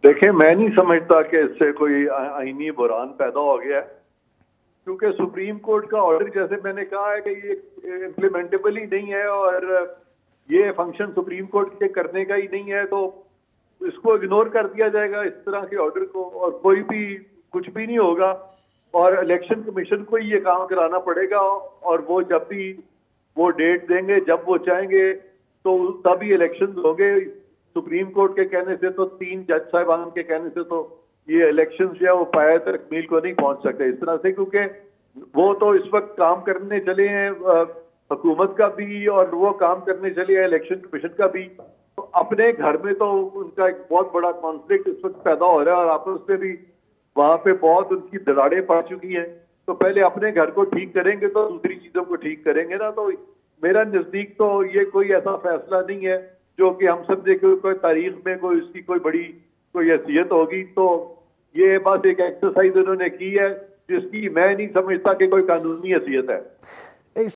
देखें, मैं नहीं समझता कि इससे कोई आईनी बुरान पैदा हो गया है, क्योंकि सुप्रीम कोर्ट का ऑर्डर, जैसे मैंने कहा है, कि ये इम्प्लीमेंटेबल ही नहीं है और ये फंक्शन सुप्रीम कोर्ट के करने का ही नहीं है, तो इसको इग्नोर कर दिया जाएगा इस तरह के ऑर्डर को, और कोई भी कुछ भी नहीं होगा और इलेक्शन कमीशन को ही ये काम कराना पड़ेगा। और वो जब भी वो डेट देंगे, जब वो चाहेंगे, तो तभी इलेक्शन होंगे। सुप्रीम कोर्ट के कहने से तो, 3 जज साहिबान के कहने से तो ये इलेक्शन जो है वो पाया तकमील को नहीं पहुंच सकते इस तरह से, क्योंकि वो तो इस वक्त काम करने चले हैं हुकूमत का भी, और वो काम करने चले हैं इलेक्शन कमीशन का भी। तो अपने घर में तो उनका एक बहुत बड़ा कॉन्फ्लिक्ट इस वक्त पैदा हो रहा है और आपस में भी वहां पे बहुत उनकी दरारें पड़ चुकी हैं। तो पहले अपने घर को ठीक करेंगे तो दूसरी चीजों को ठीक करेंगे ना। तो मेरा नजदीक तो ये कोई ऐसा फैसला नहीं है जो कि हम समझे कि कोई तारीख में कोई उसकी कोई बड़ी कोई हैसियत होगी। तो ये बस एक एक्सरसाइज उन्होंने की है जिसकी मैं नहीं समझता कि कोई कानूनी हैसियत है।